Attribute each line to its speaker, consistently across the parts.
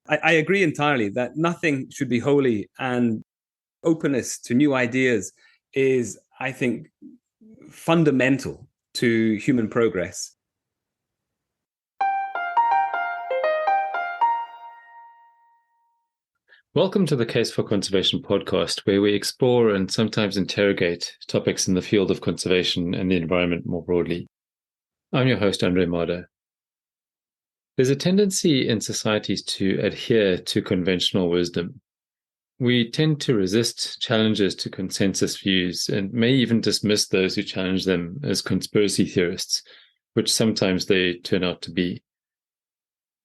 Speaker 1: I agree entirely that nothing should be holy, and openness to new ideas is, I think, fundamental to human progress.
Speaker 2: Welcome to the Case for Conservation podcast, where we explore and sometimes interrogate topics in the field of conservation and the environment more broadly. I'm your host, Andre Marder. There's a tendency in societies to adhere to conventional wisdom. We tend to resist challenges to consensus views and may even dismiss those who challenge them as conspiracy theorists, which sometimes they turn out to be.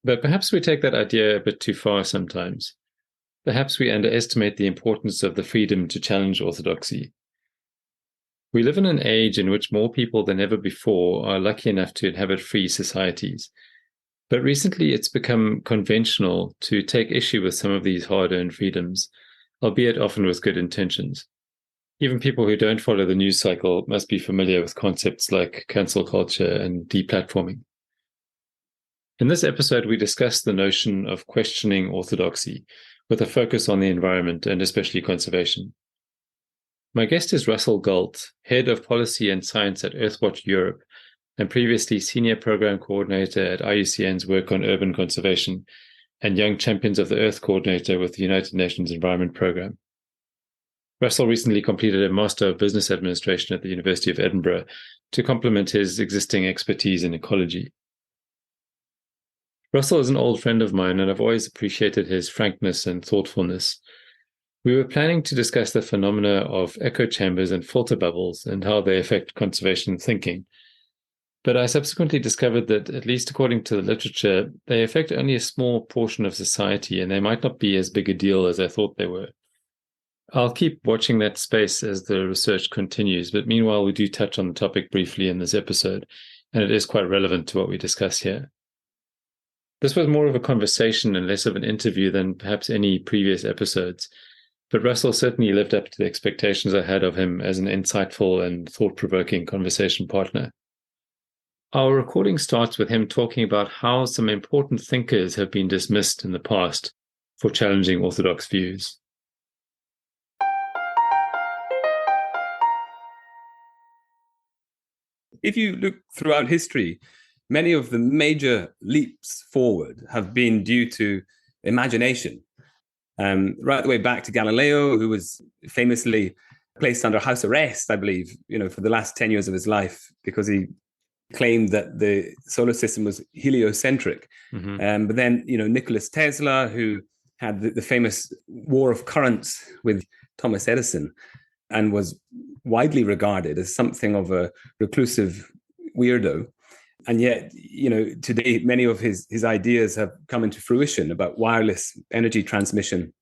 Speaker 2: But perhaps we take that idea a bit too far sometimes. Perhaps we underestimate the importance of the freedom to challenge orthodoxy. We live in an age in which more people than ever before are lucky enough to inhabit free societies. But recently it's become conventional to take issue with some of these hard-earned freedoms, albeit often with good intentions. Even people who don't follow the news cycle must be familiar with concepts like cancel culture and deplatforming. In this episode, we discuss the notion of questioning orthodoxy, with a focus on the environment and especially conservation. My guest is Russell Galt, Head of Policy and Science at Earthwatch Europe, and previously Senior Program Coordinator at IUCN's work on urban conservation, and Young Champions of the Earth Coordinator with the United Nations Environment Programme. Russell recently completed a Master of Business Administration at the University of Edinburgh to complement his existing expertise in ecology. Russell is an old friend of mine, and I've always appreciated his frankness and thoughtfulness. We were planning to discuss the phenomena of echo chambers and filter bubbles and how they affect conservation thinking. But I subsequently discovered that, at least according to the literature, they affect only a small portion of society, and they might not be as big a deal as I thought they were. I'll keep watching that space as the research continues, but meanwhile we do touch on the topic briefly in this episode, and it is quite relevant to what we discuss here. This was more of a conversation and less of an interview than perhaps any previous episodes, but Russell certainly lived up to the expectations I had of him as an insightful and thought-provoking conversation partner. Our recording starts with him talking about how some important thinkers have been dismissed in the past for challenging orthodox views.
Speaker 1: If you look throughout history, many of the major leaps forward have been due to imagination. Right the way back to Galileo, who was famously placed under house arrest, I believe, for the last 10 years of his life, because he claimed that the solar system was heliocentric. But then, Nicholas Tesla, who had the famous war of currents with Thomas Edison and was widely regarded as something of a reclusive weirdo. And yet, today, many of his ideas have come into fruition about wireless energy transmission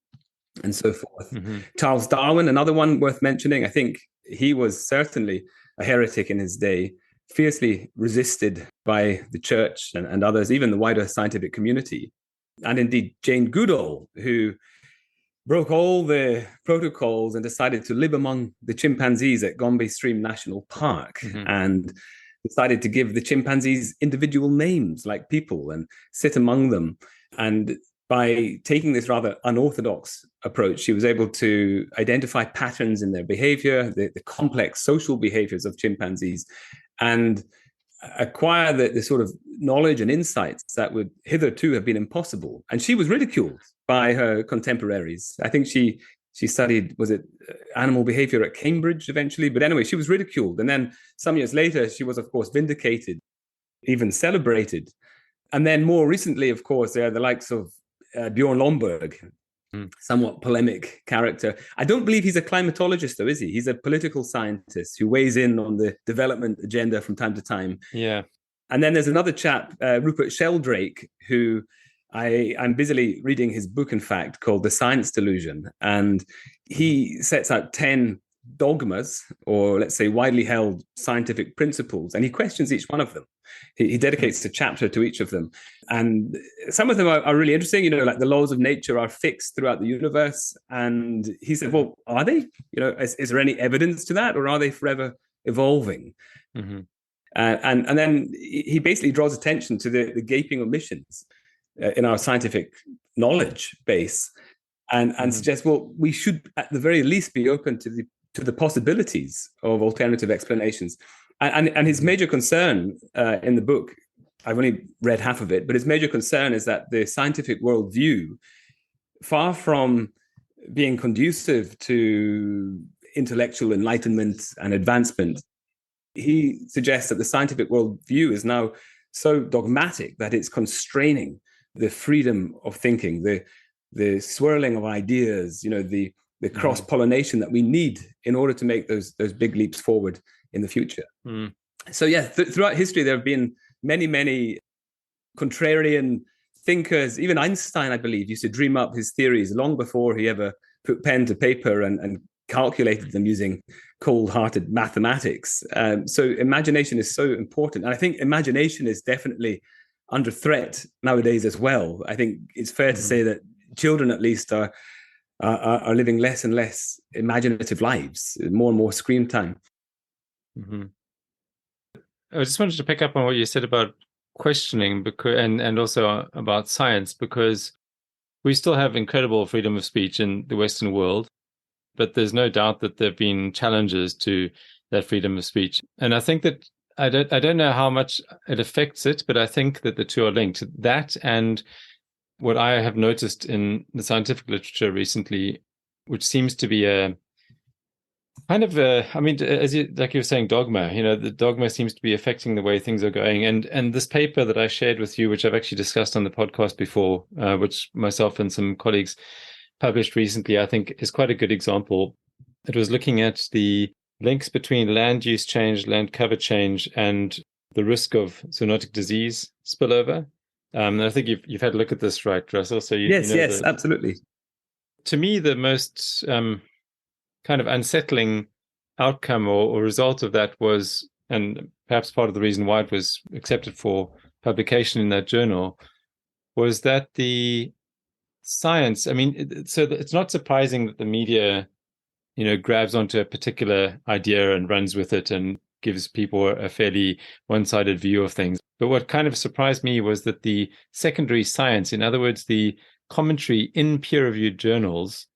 Speaker 1: and so forth. Charles Darwin, another one worth mentioning. I think he was certainly a heretic in his day, fiercely resisted by the church and others, even the wider scientific community. And indeed, Jane Goodall, who broke all the protocols and decided to live among the chimpanzees at Gombe Stream National Park and decided to give the chimpanzees individual names like people and sit among them. And by taking this rather unorthodox approach, she was able to identify patterns in their behavior, the complex social behaviors of chimpanzees, and acquire the sort of knowledge and insights that would hitherto have been impossible. And she was ridiculed by her contemporaries. I think she studied, was it animal behavior at Cambridge eventually? But anyway, she was ridiculed. And then some years later, she was, of course, vindicated, even celebrated. And then more recently, of course, there are the likes of Bjorn Lomborg, somewhat polemic character. I don't believe he's a climatologist, though, is he? He's a political scientist who weighs in on the development agenda from time to time.
Speaker 2: Yeah.
Speaker 1: And then there's another chap, Rupert Sheldrake, who I'm busily reading his book, in fact, called The Science Delusion. And he sets out 10 dogmas, or let's say widely held scientific principles, and he questions each one of them. He dedicates a chapter to each of them. And some of them are really interesting, like the laws of nature are fixed throughout the universe. And he said, well, are they? Is there any evidence to that, or are they forever evolving? And then he basically draws attention to the gaping omissions in our scientific knowledge base, and suggest, well, we should at the very least be open to the possibilities of alternative explanations. And his major concern in the book, I've only read half of it, but his major concern is that the scientific worldview, far from being conducive to intellectual enlightenment and advancement, he suggests that the scientific worldview is now so dogmatic that it's constraining the freedom of thinking, the swirling of ideas, the cross-pollination that we need in order to make those big leaps forward in the future. So yeah, throughout history, there have been many, many contrarian thinkers. Even Einstein, I believe, used to dream up his theories long before he ever put pen to paper and calculated them using cold-hearted mathematics. So imagination is so important. And I think imagination is definitely under threat nowadays as well. I think it's fair to say that children, at least, are living less and less imaginative lives, more and more screen time.
Speaker 2: I just wanted to pick up on what you said about questioning, and also about science, because we still have incredible freedom of speech in the Western world, but there's no doubt that there have been challenges to that freedom of speech. And I think that I don't know how much it affects it, but I think that the two are linked. That and what I have noticed in the scientific literature recently, which seems to be a kind of like you were saying, dogma. The dogma seems to be affecting the way things are going. And this paper that I shared with you, which I've actually discussed on the podcast before, which myself and some colleagues published recently, I think is quite a good example. It was looking at the links between land use change, land cover change, and the risk of zoonotic disease spillover. I think you've had a look at this, right, Russell? So
Speaker 1: yes, absolutely.
Speaker 2: To me, the most kind of unsettling outcome or result of that was, and perhaps part of the reason why it was accepted for publication in that journal, was that the science, so it's not surprising that the media, grabs onto a particular idea and runs with it and gives people a fairly one-sided view of things. But what kind of surprised me was that the secondary science, in other words, the commentary in peer-reviewed journals,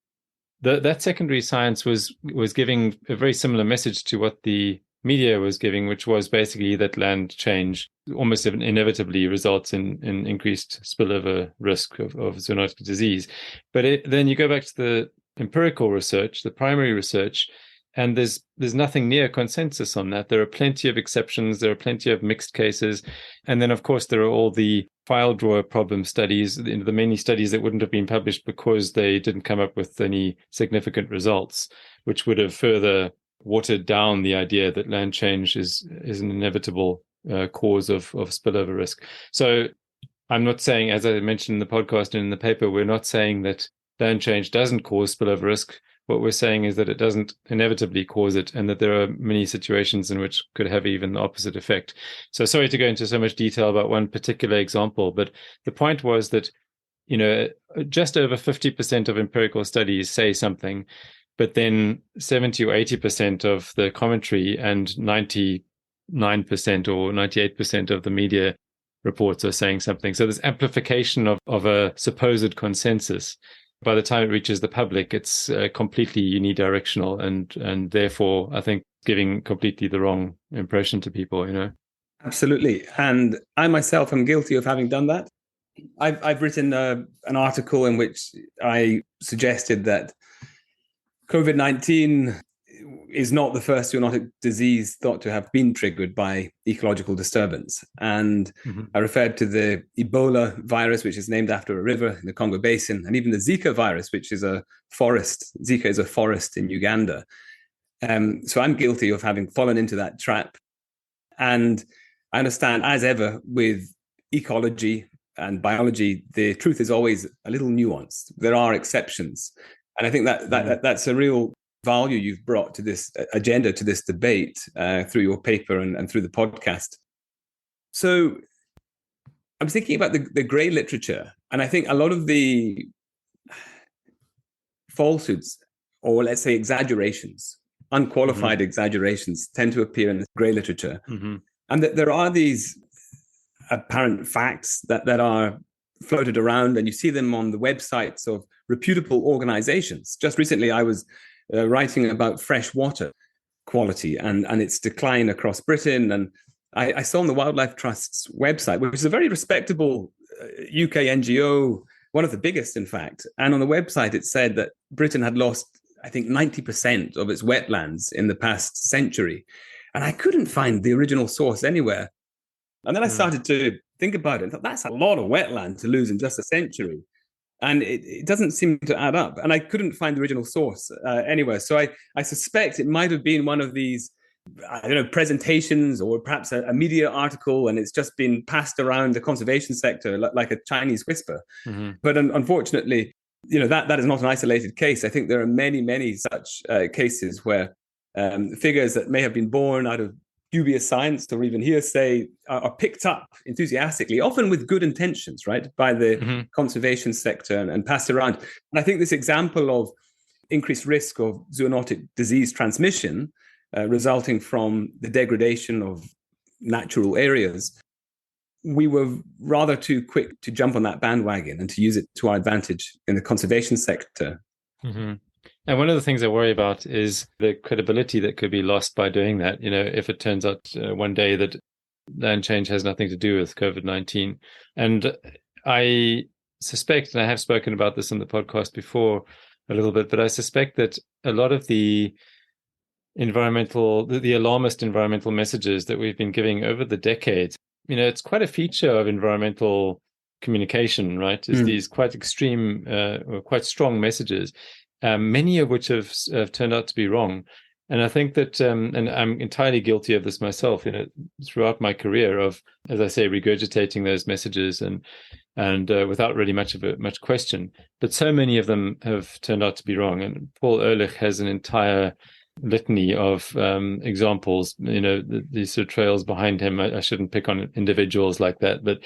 Speaker 2: that secondary science was giving a very similar message to what the media was giving, which was basically that land change almost inevitably results in increased spillover risk of zoonotic disease. But then you go back to the empirical research, the primary research, and there's nothing near consensus on that. There are plenty of exceptions. There are plenty of mixed cases. And then, of course, there are all the file drawer problem studies, the many studies that wouldn't have been published because they didn't come up with any significant results, which would have further watered down the idea that land change is an inevitable cause of spillover risk. So I'm not saying, as I mentioned in the podcast and in the paper, we're not saying that land change doesn't cause spillover risk. What we're saying is that it doesn't inevitably cause it, and that there are many situations in which could have even the opposite effect. So sorry to go into so much detail about one particular example, but the point was that, just over 50% of empirical studies say something, but then 70 or 80% of the commentary and 99% or 98% of the media reports are saying something. So there's amplification of a supposed consensus. By the time it reaches the public, it's completely unidirectional and therefore, I think, giving completely the wrong impression to people,
Speaker 1: Absolutely. And I myself am guilty of having done that. I've written an article in which I suggested that COVID-19 is not the first zoonotic disease thought to have been triggered by ecological disturbance. And I referred to the Ebola virus, which is named after a river in the Congo Basin, and even the Zika virus, which is a forest. Zika is a forest in Uganda. So I'm guilty of having fallen into that trap. And I understand, as ever, with ecology and biology, the truth is always a little nuanced. There are exceptions. And I think that's a real value you've brought to this agenda, to this debate through your paper and through the podcast. So I'm thinking about the grey literature, and I think a lot of the falsehoods, or let's say exaggerations, unqualified exaggerations, tend to appear in the grey literature. And that there are these apparent facts that are floated around, and you see them on the websites of reputable organizations. Just recently, I was writing about fresh water quality and its decline across Britain. And I saw on the Wildlife Trust's website, which is a very respectable UK NGO, one of the biggest, in fact. And on the website, it said that Britain had lost, I think, 90% of its wetlands in the past century. And I couldn't find the original source anywhere. And then I started to think about it and thought, that's a lot of wetland to lose in just a century. And it doesn't seem to add up. And I couldn't find the original source anywhere. So I suspect it might have been one of these, I don't know, presentations or perhaps a media article, and it's just been passed around the conservation sector like a Chinese whisper. But unfortunately, that is not an isolated case. I think there are many, many such cases where figures that may have been born out of dubious science or even hearsay are picked up enthusiastically, often with good intentions, right, by the conservation sector and passed around. And I think this example of increased risk of zoonotic disease transmission resulting from the degradation of natural areas, we were rather too quick to jump on that bandwagon and to use it to our advantage in the conservation sector.
Speaker 2: And one of the things I worry about is the credibility that could be lost by doing that. If it turns out one day that land change has nothing to do with COVID-19. And I suspect, and I have spoken about this in the podcast before a little bit, but I suspect that a lot of the alarmist environmental messages that we've been giving over the decades, it's quite a feature of environmental communication, right? Is these quite extreme or quite strong messages. Many of which have turned out to be wrong. And I think that, and I'm entirely guilty of this myself, throughout my career of, as I say, regurgitating those messages and without really much question. But so many of them have turned out to be wrong. And Paul Ehrlich has an entire litany of examples, these sort of trails behind him. I shouldn't pick on individuals like that, but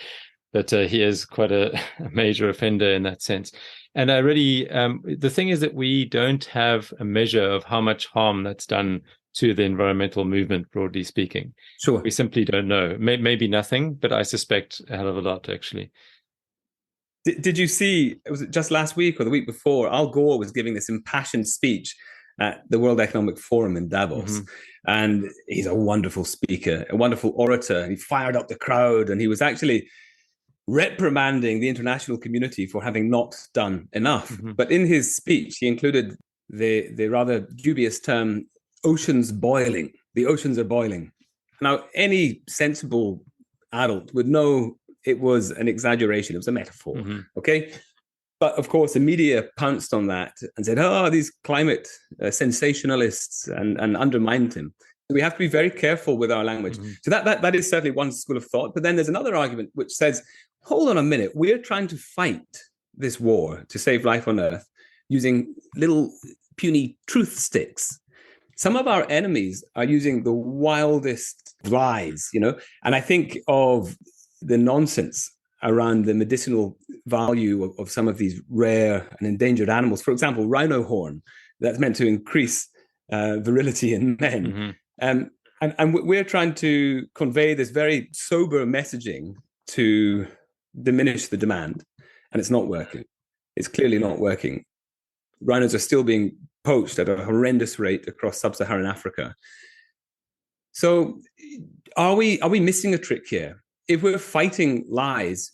Speaker 2: he is quite a major offender in that sense. And I really, the thing is that we don't have a measure of how much harm that's done to the environmental movement, broadly speaking.
Speaker 1: Sure.
Speaker 2: We simply don't know. Maybe nothing, but I suspect a hell of a lot, actually.
Speaker 1: Did you see, was it just last week or the week before, Al Gore was giving this impassioned speech at the World Economic Forum in Davos. And he's a wonderful speaker, a wonderful orator. He fired up the crowd, and he was actually reprimanding the international community for having not done enough. But in his speech, he included the rather dubious term, oceans boiling. The oceans are boiling. Now, any sensible adult would know it was an exaggeration. It was a metaphor, okay? But of course, the media pounced on that and said, these climate sensationalists, and undermined him. We have to be very careful with our language. So that is certainly one school of thought. But then there's another argument which says, hold on a minute, we're trying to fight this war to save life on Earth using little puny truth sticks. Some of our enemies are using the wildest lies, and I think of the nonsense around the medicinal value of some of these rare and endangered animals. For example, rhino horn, that's meant to increase virility in men. And we're trying to convey this very sober messaging to diminish the demand, and it's not working. It's clearly not working. Rhinos are still being poached at a horrendous rate across sub-Saharan Africa. So are we missing a trick here? If we're fighting lies,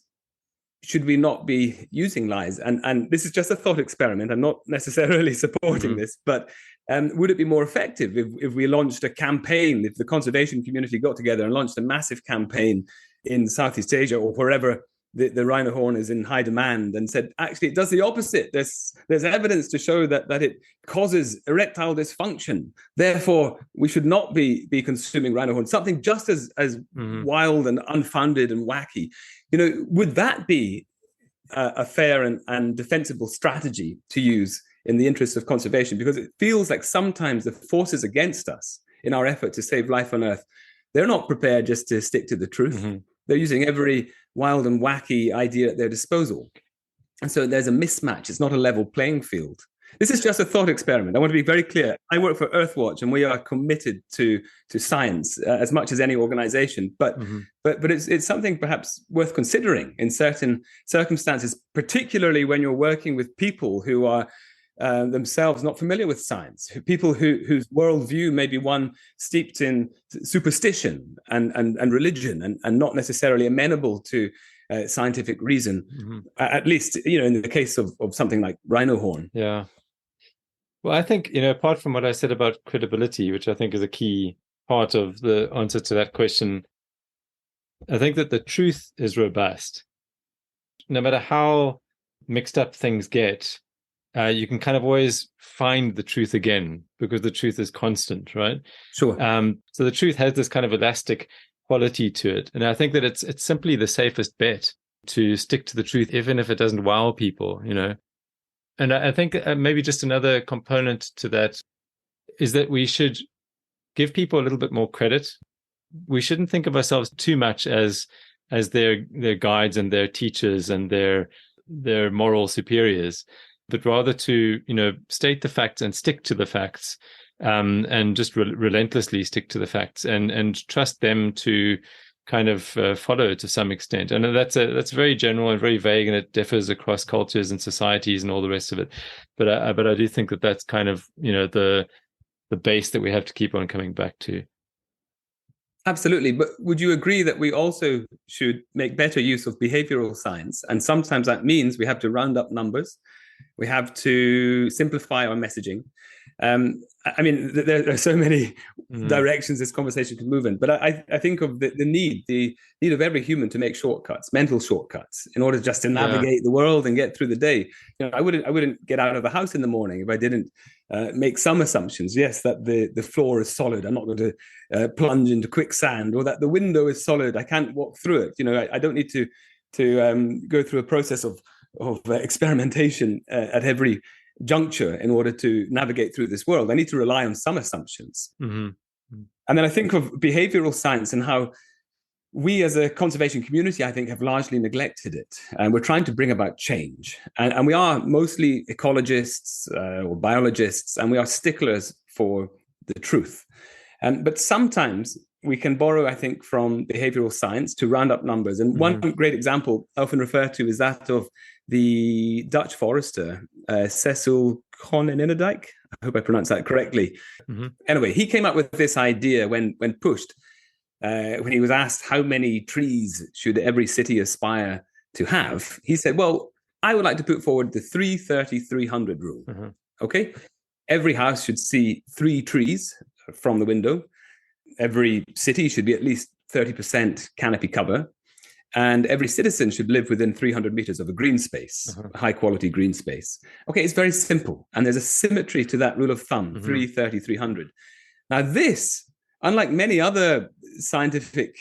Speaker 1: should we not be using lies? And this is just a thought experiment. I'm not necessarily supporting this, but would it be more effective if we launched a campaign, if the conservation community got together and launched a massive campaign in Southeast Asia or wherever the rhino horn is in high demand, and said, actually, it does the opposite. There's evidence to show that it causes erectile dysfunction. Therefore, we should not be consuming rhino horn. Something just as wild and unfounded and wacky. Would that be a fair and defensible strategy to use in the interests of conservation? Because it feels like sometimes the forces against us in our effort to save life on Earth, they're not prepared just to stick to the truth. They're using every wild and wacky idea at their disposal. And so there's a mismatch. It's not a level playing field. This is just a thought experiment. I want to be very clear. I work for Earthwatch, and we are committed to science as much as any organization. But it's something perhaps worth considering in certain circumstances, particularly when you're working with people who are themselves not familiar with science, people whose worldview may be one steeped in superstition and religion, and not necessarily amenable to scientific reason, at least, in the case of something like rhino horn.
Speaker 2: Yeah. Well, I think, apart from what I said about credibility, which I think is a key part of the answer to that question, I think that the truth is robust. No matter how mixed up things get, you can kind of always find the truth again, because the truth is constant, right?
Speaker 1: Sure.
Speaker 2: So the truth has this kind of elastic quality to it. And I think that it's simply the safest bet to stick to the truth, even if it doesn't wow people, And I think maybe just another component to that is that we should give people a little bit more credit. We shouldn't think of ourselves too much as their guides and their teachers and their moral superiors, but rather to, state the facts and stick to the facts, and just relentlessly stick to the facts and trust them to kind of follow to some extent. And that's very general and very vague, and it differs across cultures and societies and all the rest of it. But I do think that that's kind of, the base that we have to keep on coming back to.
Speaker 1: Absolutely. But would you agree that we also should make better use of behavioral science? And sometimes that means we have to round up numbers. We have to simplify our messaging. There are so many directions this conversation could move in, but I think of the need of every human to make shortcuts, mental shortcuts, in order just to navigate the world and get through the day. I wouldn't get out of the house in the morning if I didn't make some assumptions. Yes, that the floor is solid. I'm not going to plunge into quicksand, or that the window is solid. I can't walk through it. I don't need to go through a process of experimentation at every juncture in order to navigate through this world. I need to rely on some assumptions. And then I think of behavioral science and how we as a conservation community, I think, have largely neglected it. And we're trying to bring about change. And we are mostly ecologists or biologists, and we are sticklers for the truth. But sometimes we can borrow, I think, from behavioral science to round up numbers. And one great example I often refer to is that of the Dutch forester, Cecil Coninindijk. I hope I pronounced that correctly. Anyway, he came up with this idea when pushed, when he was asked how many trees should every city aspire to have. He said, well, I would like to put forward the 330-300 rule. Okay? Every house should see 3 trees from the window. Every city should be at least 30% canopy cover. And every citizen should live within 300 meters of a green space, high quality green space. Okay, it's very simple. And there's a symmetry to that rule of thumb, 330-300. Now this, unlike many other scientific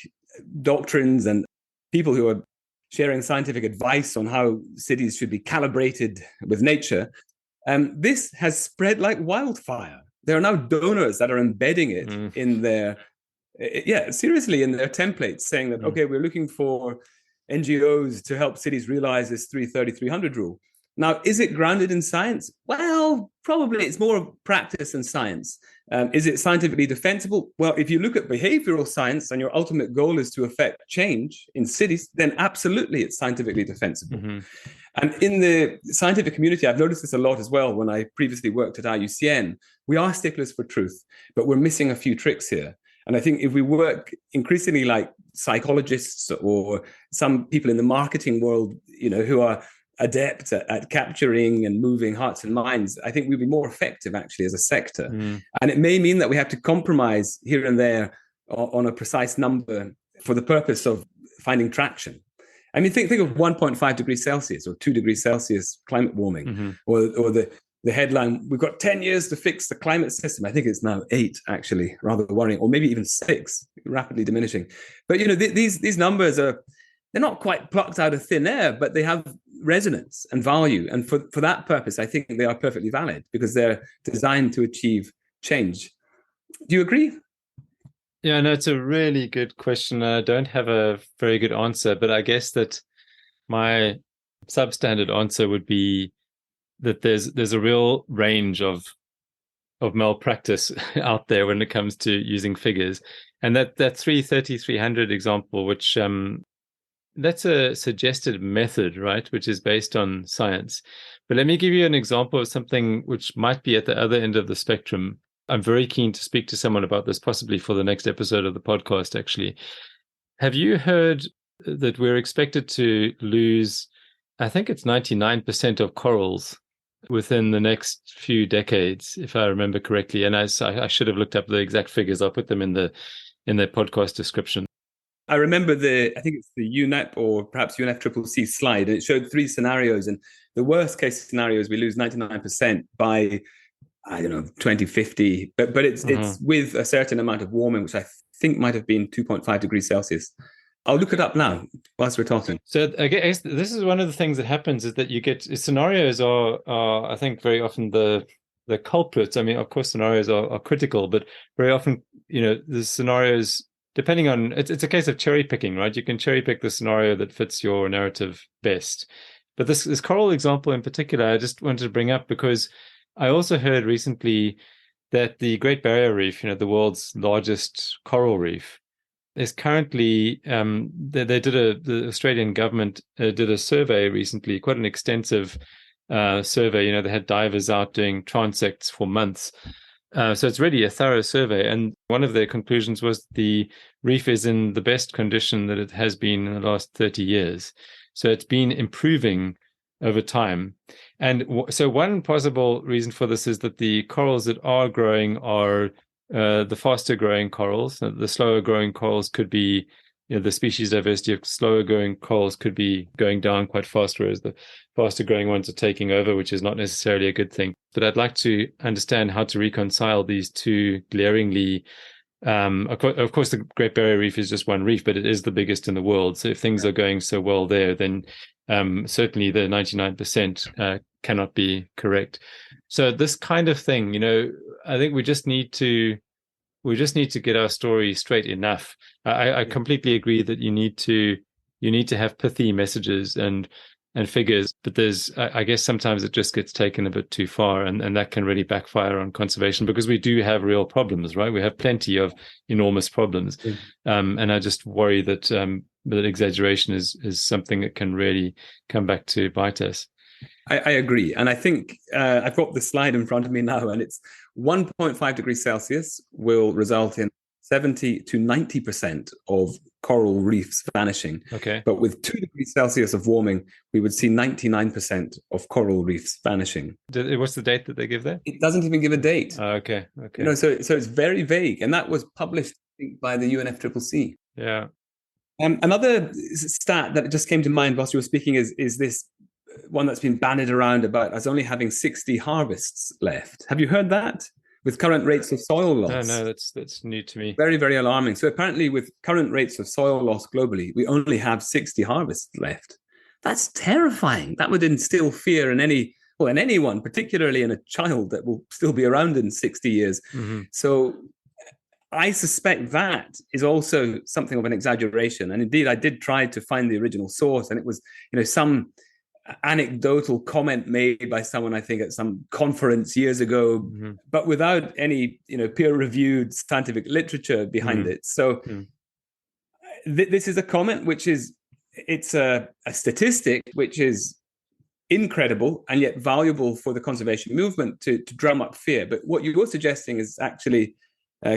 Speaker 1: doctrines and people who are sharing scientific advice on how cities should be calibrated with nature, this has spread like wildfire. There are now donors that are embedding it in their, seriously, in their templates, saying that, okay, we're looking for NGOs to help cities realize this 330-300 rule. Now, is it grounded in science? Well, probably it's more practice than science. Is it scientifically defensible? Well, if you look at behavioral science and your ultimate goal is to affect change in cities, then absolutely it's scientifically defensible. And in the scientific community, I've noticed this a lot as well when I previously worked at IUCN. We are sticklers for truth, but we're missing a few tricks here. And I think if we work increasingly like psychologists or some people in the marketing world, who are adept at capturing and moving hearts and minds, I think we'd be more effective actually as a sector. And it may mean that we have to compromise here and there on a precise number for the purpose of finding traction. I mean, think of 1.5 degrees Celsius or 2 degrees Celsius climate warming, or the headline, we've got 10 years to fix the climate system. I think it's now 8, actually, rather worrying, or maybe even 6, rapidly diminishing. But, these numbers they're not quite plucked out of thin air, but they have resonance and value. And for that purpose, I think they are perfectly valid because they're designed to achieve change. Do you agree?
Speaker 2: Yeah, no, it's a really good question. I don't have a very good answer, but I guess that my substandard answer would be that there's a real range of malpractice out there when it comes to using figures. And that 330-300 example, which that's a suggested method, right, which is based on science. But let me give you an example of something which might be at the other end of the spectrum. I'm very keen to speak to someone about this, possibly for the next episode of the podcast, actually. Have you heard that we're expected to lose, I think it's 99% of corals within the next few decades, if I remember correctly? And I should have looked up the exact figures. I'll put them in the podcast description.
Speaker 1: I remember I think it's the UNEP or perhaps UNFCCC slide. It showed 3 scenarios, and the worst case scenario is we lose 99% by, I don't know, 2050. But it's with a certain amount of warming, which I think might have been 2.5 degrees Celsius. I'll look it up now whilst we're talking.
Speaker 2: So I guess this is one of the things that happens, is that you get scenarios are I think very often the culprits. I mean, of course, scenarios are critical, but very often, the scenarios, depending on, it's a case of cherry picking, right? You can cherry pick the scenario that fits your narrative best. But this coral example in particular, I just wanted to bring up because I also heard recently that the Great Barrier Reef, the world's largest coral reef, is currently, the Australian government did a survey recently, quite an extensive survey. They had divers out doing transects for months. So it's really a thorough survey. And one of their conclusions was the reef is in the best condition that it has been in the last 30 years. So it's been improving over time. And so one possible reason for this is that the corals that are growing are the faster growing corals. The slower growing corals could be, the species diversity of slower growing corals could be going down quite fast, whereas the faster growing ones are taking over, which is not necessarily a good thing. But I'd like to understand how to reconcile these two glaringly. Of course, the Great Barrier Reef is just one reef, but it is the biggest in the world. So if things are going so well there, then certainly the 99% cannot be correct. So this kind of thing, I think we just need to get our story straight enough. I completely agree that you need to have pithy messages and figures, but I guess sometimes it just gets taken a bit too far, and that can really backfire on conservation, because we do have real problems, right? We have plenty of enormous problems. And I just worry that exaggeration is something that can really come back to bite us.
Speaker 1: I agree. And I think I've got the slide in front of me now, and it's 1.5 degrees Celsius will result in 70 to 90% of coral reefs vanishing.
Speaker 2: Okay.
Speaker 1: But with 2 degrees Celsius of warming, we would see 99% of coral reefs vanishing.
Speaker 2: What's the date that they give there?
Speaker 1: It doesn't even give a date.
Speaker 2: Okay.
Speaker 1: So it's very vague. And that was published, I think, by the UNFCCC.
Speaker 2: Yeah.
Speaker 1: Another stat that just came to mind whilst you were speaking is this one that's been bandied around about as only having 60 harvests left. Have you heard that? With current rates of soil loss?
Speaker 2: No, that's new to me.
Speaker 1: Very, very alarming. So apparently with current rates of soil loss globally, we only have 60 harvests left. That's terrifying. That would instill fear in anyone, particularly in a child that will still be around in 60 years. Mm-hmm. So I suspect that is also something of an exaggeration. And indeed, I did try to find the original source, and it was, some anecdotal comment made by someone, I think, at some conference years ago, mm-hmm. but without any, peer-reviewed scientific literature behind it. So this is a comment it's a statistic which is incredible and yet valuable for the conservation movement to drum up fear. But what you're suggesting is actually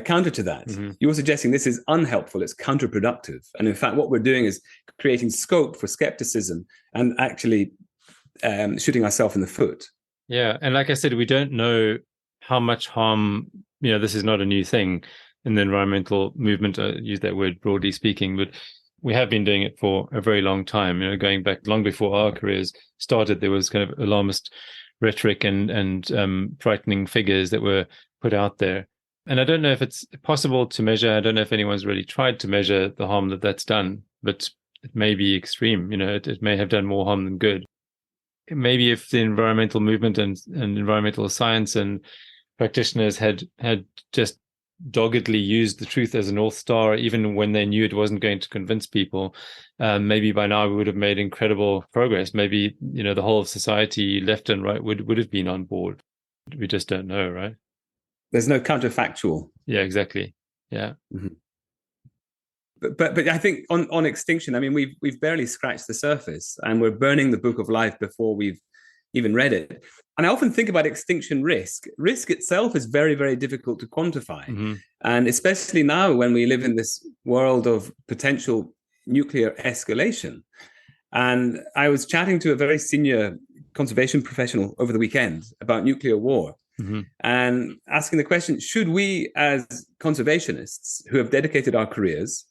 Speaker 1: counter to that. Mm-hmm. You're suggesting this is unhelpful, it's counterproductive. And in fact, what we're doing is creating scope for skepticism and actually shooting ourselves in the foot.
Speaker 2: Yeah. And like I said, we don't know how much harm, this is not a new thing in the environmental movement. I use that word broadly speaking, but we have been doing it for a very long time, going back long before our careers started. There was kind of alarmist rhetoric and frightening figures that were put out there. And I don't know if it's possible to measure. I don't know if anyone's really tried to measure the harm that's done, but it may be extreme. It may have done more harm than good. Maybe if the environmental movement and environmental science and practitioners had just doggedly used the truth as a North Star, even when they knew it wasn't going to convince people, maybe by now we would have made incredible progress. Maybe, the whole of society, left and right, would have been on board. We just don't know, right?
Speaker 1: There's no counterfactual.
Speaker 2: Yeah, exactly. Yeah.
Speaker 1: Mm-hmm. But I think on extinction, I mean, we've barely scratched the surface, and we're burning the book of life before we've even read it. And I often think about extinction risk. Risk itself is very, very difficult to quantify.
Speaker 2: Mm-hmm.
Speaker 1: And especially now when we live in this world of potential nuclear escalation. And I was chatting to a very senior conservation professional over the weekend about nuclear war.
Speaker 2: Mm-hmm.
Speaker 1: And asking the question, should we as conservationists who have dedicated our careers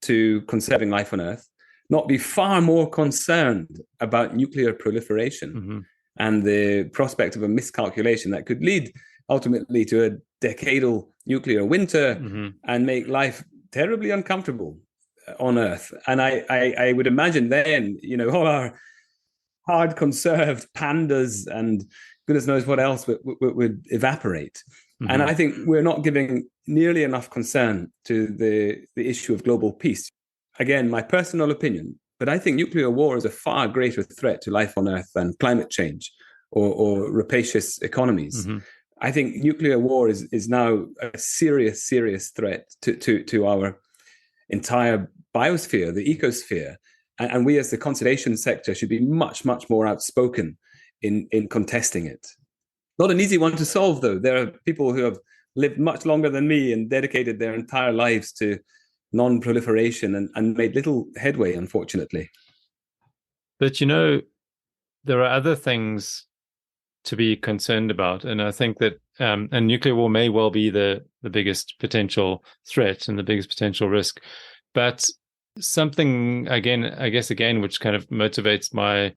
Speaker 1: to conserving life on Earth not be far more concerned about nuclear proliferation
Speaker 2: mm-hmm.
Speaker 1: and the prospect of a miscalculation that could lead ultimately to a decadal nuclear winter
Speaker 2: mm-hmm.
Speaker 1: and make life terribly uncomfortable on Earth? And I would imagine then, all our hard conserved pandas and goodness knows what else would evaporate. Mm-hmm. And I think we're not giving nearly enough concern to the issue of global peace. Again, my personal opinion, but I think nuclear war is a far greater threat to life on Earth than climate change or rapacious economies. Mm-hmm. I think nuclear war is now a serious, serious threat to our entire biosphere, the ecosphere. And we as the conservation sector should be much, much more outspoken in contesting it. Not an easy one to solve, though. There are people who have lived much longer than me and dedicated their entire lives to non-proliferation and made little headway, unfortunately.
Speaker 2: But, there are other things to be concerned about. And I think that and nuclear war may well be the biggest potential threat and the biggest potential risk. But something, again, which kind of motivates my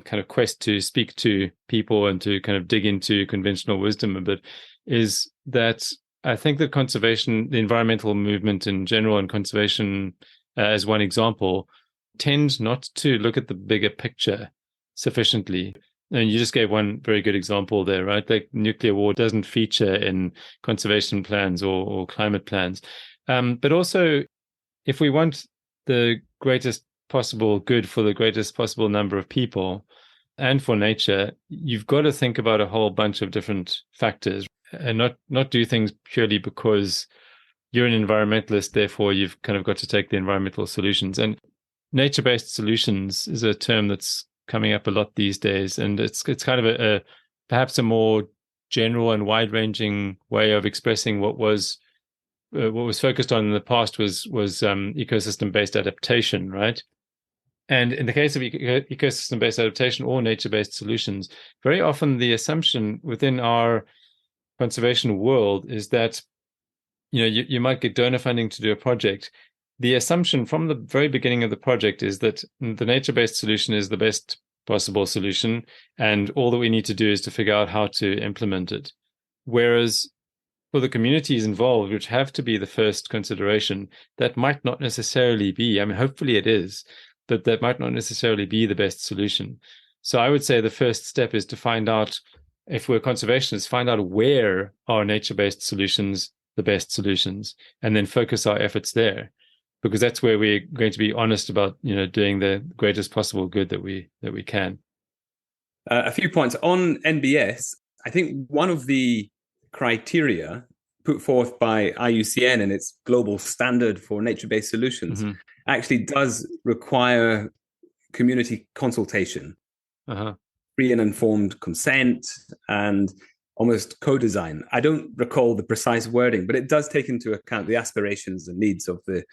Speaker 2: kind of quest to speak to people and to kind of dig into conventional wisdom a bit, is that I think that conservation, the environmental movement in general, and conservation as one example, tend not to look at the bigger picture sufficiently. And you just gave one very good example there, right? Like nuclear war doesn't feature in conservation plans or climate plans. But also, if we want the greatest possible good for the greatest possible number of people and for nature, you've got to think about a whole bunch of different factors and not do things purely because you're an environmentalist, therefore you've kind of got to take the environmental solutions. And nature-based solutions is a term that's coming up a lot these days, and it's kind of perhaps a more general and wide-ranging way of expressing what was focused on in the past was ecosystem-based adaptation, right? And in the case of ecosystem-based adaptation or nature-based solutions, very often the assumption within our conservation world is that, you might get donor funding to do a project. The assumption from the very beginning of the project is that the nature-based solution is the best possible solution, and all that we need to do is to figure out how to implement it. Whereas for the communities involved, which have to be the first consideration, that might not necessarily be, hopefully it is, but that might not necessarily be the best solution. So I would say the first step is to find out, if we're conservationists, find out where are nature-based solutions the best solutions, and then focus our efforts there, because that's where we're going to be honest about, doing the greatest possible good that we can.
Speaker 1: A few points on NBS. I think one of the criteria put forth by IUCN and its global standard for nature-based solutions actually does require community consultation, free and informed consent, and almost co-design. I don't recall the precise wording, but it does take into account the aspirations and needs of the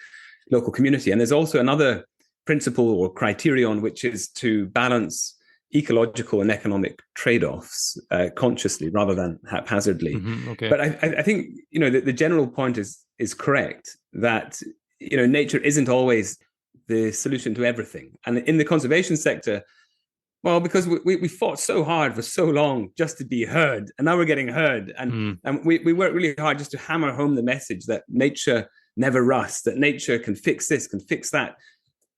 Speaker 1: local community. And there's also another principle or criterion, which is to balance ecological and economic trade-offs consciously rather than haphazardly.
Speaker 2: Okay.
Speaker 1: But I think, the general point is correct, that, nature isn't always the solution to everything. And in the conservation sector, well, because we fought so hard for so long just to be heard, and now we're getting heard. And we work really hard just to hammer home the message that nature never rusts, that nature can fix this, can fix that.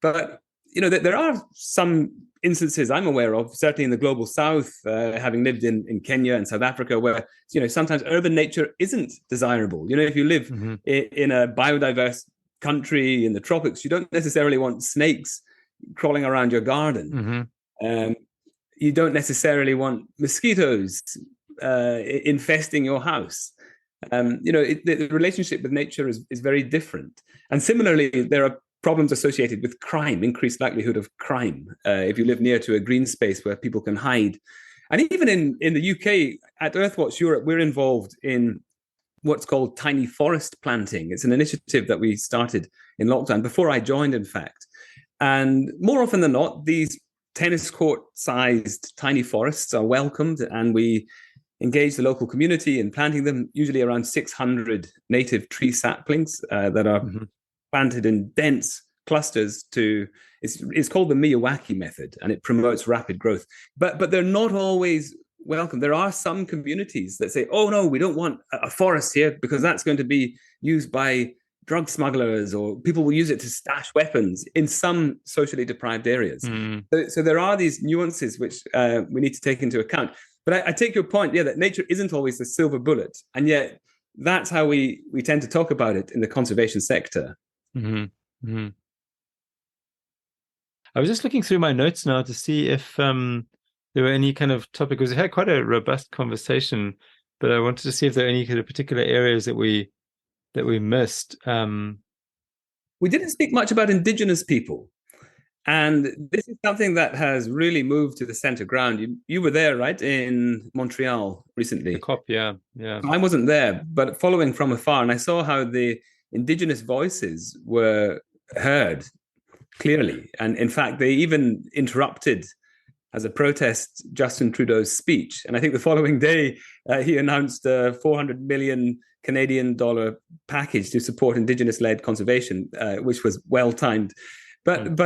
Speaker 1: But, there are some instances I'm aware of, certainly in the global south, having lived in Kenya and South Africa, where, sometimes urban nature isn't desirable. If you live in a biodiverse country in the tropics, you don't necessarily want snakes crawling around your garden. You don't necessarily want mosquitoes infesting your house. The relationship with nature is very different. And similarly, there are problems associated with crime, increased likelihood of crime, if you live near to a green space where people can hide. And even in the UK, at Earthwatch Europe, we're involved in what's called tiny forest planting. It's an initiative that we started in lockdown, before I joined, in fact. And more often than not, these tennis court-sized tiny forests are welcomed, and we engage the local community in planting them, usually around 600 native tree saplings that are planted in dense clusters it's called the Miyawaki method, and it promotes rapid growth. But they're not always welcome. There are some communities that say, oh no, we don't want a forest here because that's going to be used by drug smugglers, or people will use it to stash weapons in some socially deprived areas. So there are these nuances which we need to take into account. But I take your point, that nature isn't always the silver bullet. And yet that's how we tend to talk about it in the conservation sector.
Speaker 2: I was just looking through my notes now to see if there were any kind of topic, because we had quite a robust conversation, but I wanted to see if there are any kind of particular areas that we missed.
Speaker 1: We didn't speak much about indigenous people. And this is something that has really moved to the center ground. You were there, right, in Montreal recently?
Speaker 2: The COP, yeah.
Speaker 1: I wasn't there, but following from afar, and I saw how the indigenous voices were heard clearly. And in fact, they even interrupted, as a protest, Justin Trudeau's speech. And I think the following day, he announced a $400 million Canadian dollar package to support indigenous-led conservation, which was well-timed. But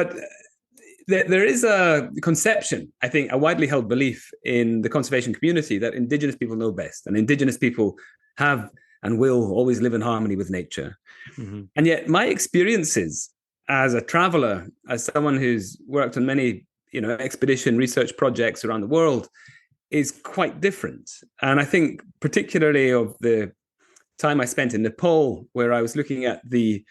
Speaker 1: there is a conception, I think, a widely held belief in the conservation community that indigenous people know best, and indigenous people have and will always live in harmony with nature. And yet my experiences as a traveler, as someone who's worked on many expedition research projects around the world, is quite different. And I think particularly of the time I spent in Nepal, where I was looking at the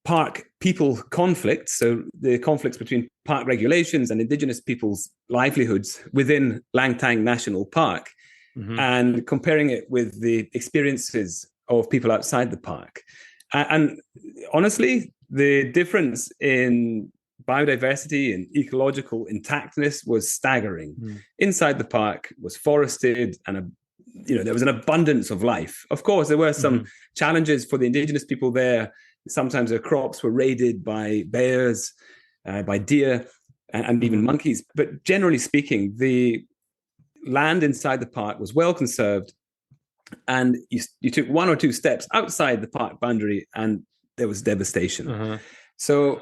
Speaker 1: park people conflicts, so the conflicts between park regulations and indigenous people's livelihoods within Langtang National Park, and comparing it with the experiences of people outside the park. And honestly, the difference in biodiversity and ecological intactness was staggering. Inside the park was forested, and there was an abundance of life. Of course, there were some challenges for the indigenous people there. Sometimes their crops were raided by bears, by deer, and even monkeys. But generally speaking, the land inside the park was well conserved, and you took one or two steps outside the park boundary and there was devastation. So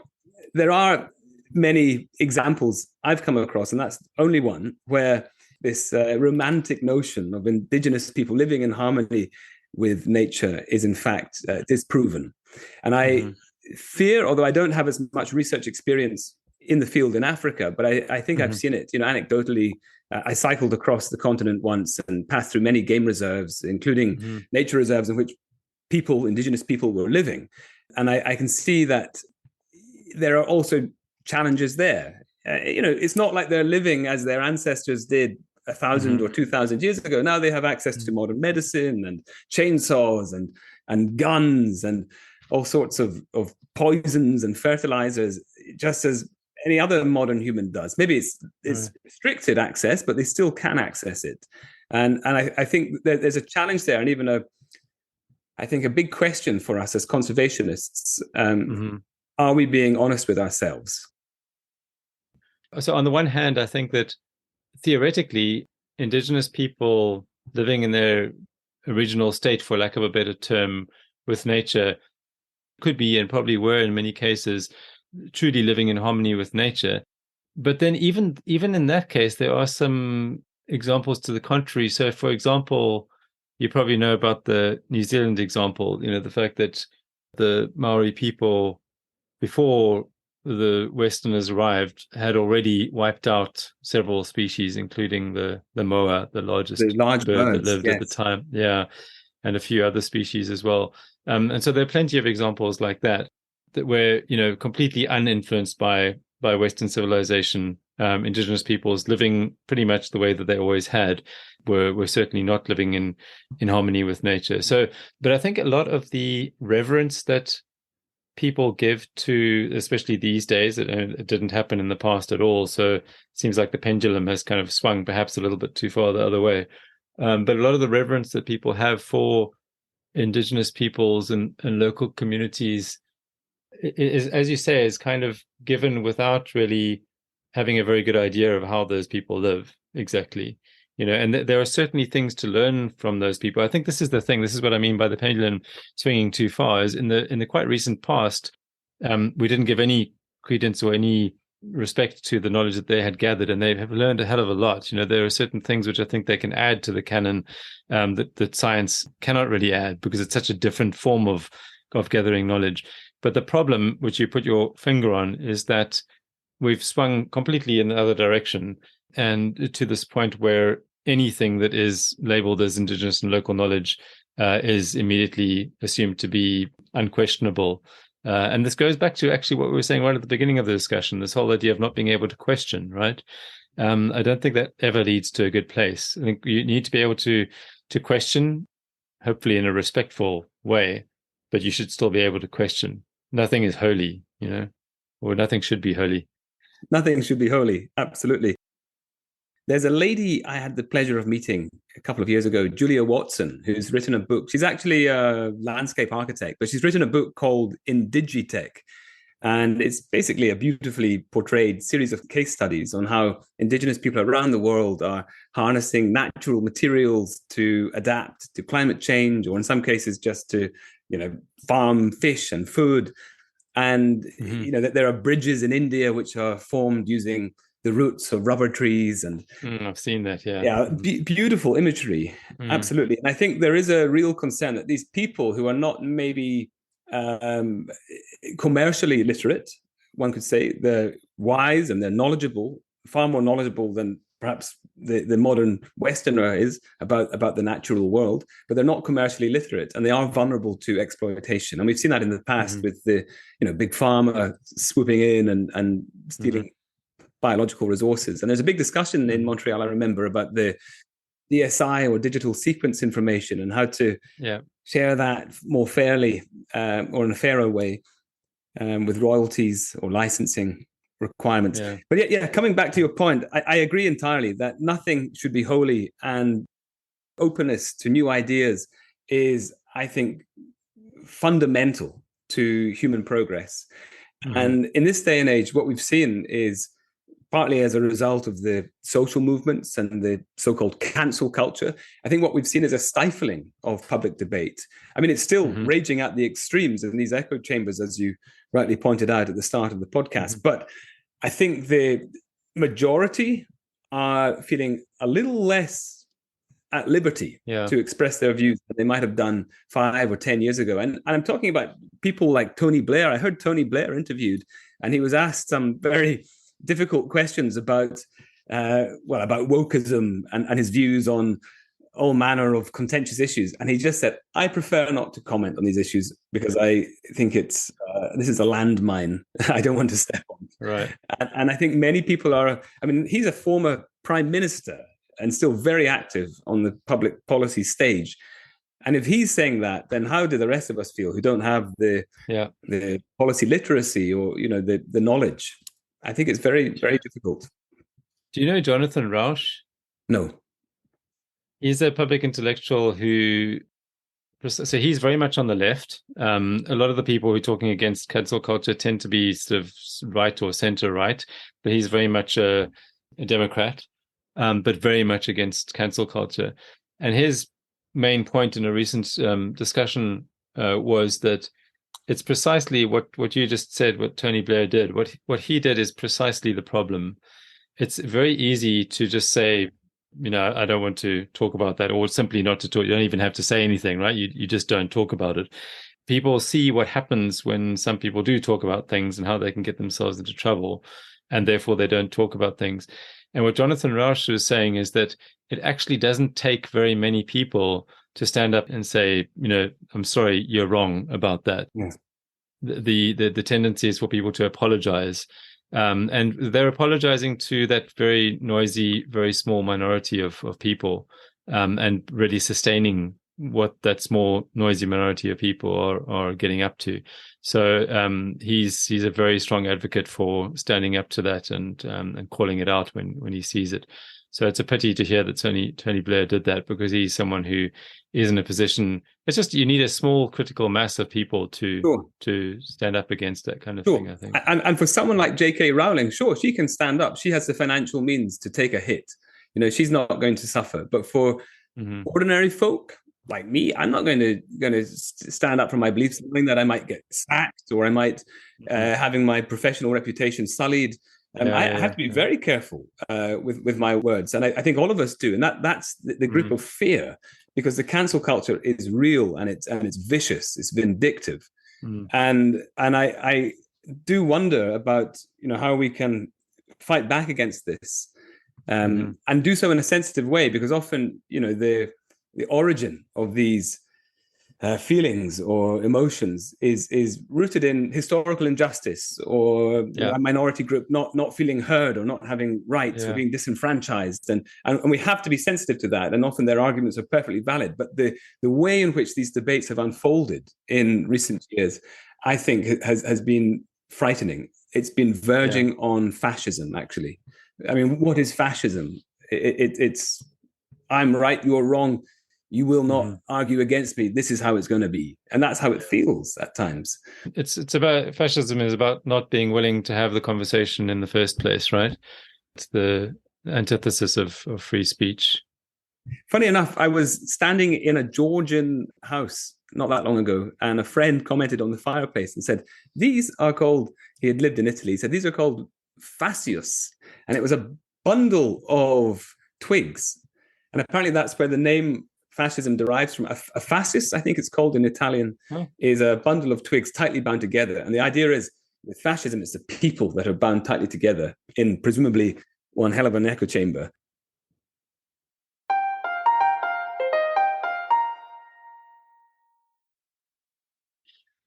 Speaker 1: there are many examples I've come across, and that's only one, where this romantic notion of indigenous people living in harmony with nature is in fact disproven. And I fear, although I don't have as much research experience in the field in Africa, but I think I've seen it, anecdotally. I cycled across the continent once and passed through many game reserves, including nature reserves in which indigenous people were living. And I can see that there are also challenges there. It's not like they're living as their ancestors did 1,000 or 2,000 years ago. Now they have access to modern medicine and chainsaws and guns and all sorts of poisons and fertilizers, just as any other modern human does. Maybe it's restricted access, but they still can access it. And I think there's a challenge there, and even I think a big question for us as conservationists. Are we being honest with ourselves?
Speaker 2: So on the one hand, I think that theoretically, indigenous people living in their original state, for lack of a better term, with nature could be, and probably were in many cases, truly living in harmony with nature. But then even in that case, there are some examples to the contrary. So, for example, you probably know about the New Zealand example, the fact that the Maori people, before the Westerners arrived had already wiped out several species, including the moa, the largest
Speaker 1: large
Speaker 2: bird that
Speaker 1: birds,
Speaker 2: lived at the
Speaker 1: yes.
Speaker 2: time. Yeah, and a few other species as well. And so there are plenty of examples like that were, completely uninfluenced by Western civilization. Indigenous peoples living pretty much the way that they always had were certainly not living in harmony with nature. So, but I think a lot of the reverence that people give to, especially these days, it didn't happen in the past at all. So it seems like the pendulum has kind of swung perhaps a little bit too far the other way. But a lot of the reverence that people have for indigenous peoples and local communities is, as you say, is kind of given without really having a very good idea of how those people live exactly. And there are certainly things to learn from those people. I think this is the thing. This is what I mean by the pendulum swinging too far. Is in the quite recent past, we didn't give any credence or any respect to the knowledge that they had gathered, and they have learned a hell of a lot. There are certain things which I think they can add to the canon that science cannot really add, because it's such a different form of gathering knowledge. But the problem, which you put your finger on, is that we've swung completely in the other direction, and to this point where anything that is labeled as indigenous and local knowledge is immediately assumed to be unquestionable. And this goes back to actually what we were saying right at the beginning of the discussion, this whole idea of not being able to question, right? I don't think that ever leads to a good place. I think you need to be able to question, hopefully in a respectful way, but you should still be able to question. Nothing is holy, or nothing should be holy.
Speaker 1: Nothing should be holy, absolutely. There's a lady I had the pleasure of meeting a couple of years ago, Julia Watson, who's written a book. She's actually a landscape architect, but she's written a book called Indigitech. And it's basically a beautifully portrayed series of case studies on how indigenous people around the world are harnessing natural materials to adapt to climate change, or in some cases just to, farm fish and food. And, that there are bridges in India which are formed using the roots of rubber trees. And
Speaker 2: I've seen that, yeah.
Speaker 1: Yeah, beautiful imagery, absolutely. And I think there is a real concern that these people who are not maybe commercially literate, one could say, they're wise and they're knowledgeable, far more knowledgeable than perhaps the modern Westerner is about the natural world, but they're not commercially literate, and they are vulnerable to exploitation. And we've seen that in the past with the big pharma swooping in and stealing biological resources. And there's a big discussion in Montreal, I remember, about the DSI, or digital sequence information, and how to share that more fairly or in a fairer way with royalties or licensing requirements. But coming back to your point, I agree entirely that nothing should be holy, and openness to new ideas is, I think, fundamental to human progress. And in this day and age, what we've seen is, partly as a result of the social movements and the so-called cancel culture, I think what we've seen is a stifling of public debate. I mean, it's still raging at the extremes in these echo chambers, as you rightly pointed out at the start of the podcast. But I think the majority are feeling a little less at liberty to express their views than they might have done 5 or 10 years ago. And I'm talking about people like Tony Blair. I heard Tony Blair interviewed, and he was asked some very difficult questions about wokeism and his views on all manner of contentious issues. And he just said, I prefer not to comment on these issues because I think this is a landmine I don't want to step on.
Speaker 2: Right.
Speaker 1: And I think many people he's a former prime minister and still very active on the public policy stage. And if he's saying that, then how do the rest of us feel who don't have the policy literacy or, the knowledge? I think it's very, very difficult.
Speaker 2: Do you know Jonathan Rauch?
Speaker 1: No.
Speaker 2: He's a public intellectual so he's very much on the left. A lot of the people who are talking against cancel culture tend to be sort of right or center right, but he's very much a Democrat, but very much against cancel culture. And his main point in a recent discussion was that it's precisely what you just said, what Tony Blair did. What he did is precisely the problem. It's very easy to just say, I don't want to talk about that, or simply not to talk. You don't even have to say anything, right? You just don't talk about it. people see what happens when some people do talk about things and how they can get themselves into trouble, and therefore they don't talk about things. And what Jonathan Rauch was saying is that it actually doesn't take very many people to stand up and say, I'm sorry, you're wrong about that.
Speaker 1: Yes.
Speaker 2: The tendency is for people to apologize. And they're apologizing to that very noisy, very small minority of people, and really sustaining what that small, noisy minority of people are getting up to. So he's a very strong advocate for standing up to that and calling it out when he sees it. So it's a pity to hear that Tony Blair did that, because he's someone who is in a position. It's just you need a small critical mass of people to stand up against that kind of thing, I think.
Speaker 1: And for someone like J.K. Rowling, sure, she can stand up. She has the financial means to take a hit. She's not going to suffer. But for ordinary folk like me, I'm not going to stand up for my beliefs, knowing that I might get sacked or I might having my professional reputation sullied. I have to be very careful with my words, and I think all of us do. And that's the grip of fear, because the cancel culture is real and it's vicious, it's vindictive, and I do wonder about how we can fight back against this, and do so in a sensitive way, because often the origin of these feelings or emotions is rooted in historical injustice, or a minority group not feeling heard or not having rights, or being disenfranchised, and we have to be sensitive to that. And often their arguments are perfectly valid, but the way in which these debates have unfolded in recent years, I think, has been frightening. It's been verging on fascism, actually. I mean, what is fascism? It's I'm right, you're wrong. You will not argue against me. This is how it's going to be. And that's how it feels at times.
Speaker 2: It's about, fascism is about not being willing to have the conversation in the first place, right? It's the antithesis of free speech.
Speaker 1: Funny enough, I was standing in a Georgian house not that long ago, and a friend commented on the fireplace and said, these are called, he had lived in Italy, he said, these are called fascius. And it was a bundle of twigs. And apparently that's where the name fascism derives from. A fascist, I think it's called in Italian, is a bundle of twigs tightly bound together. And the idea is, with fascism, it's the people that are bound tightly together in presumably one hell of an echo chamber.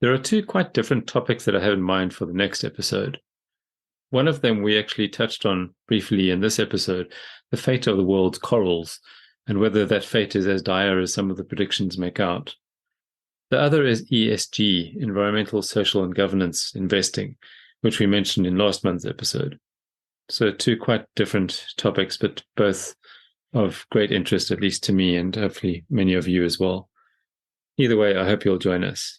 Speaker 2: There are two quite different topics that I have in mind for the next episode. One of them we actually touched on briefly in this episode, the fate of the world's corals, and whether that fate is as dire as some of the predictions make out. The other is ESG, environmental, social, and governance investing, which we mentioned in last month's episode. So two quite different topics, but both of great interest, at least to me, and hopefully many of you as well. Either way, I hope you'll join us.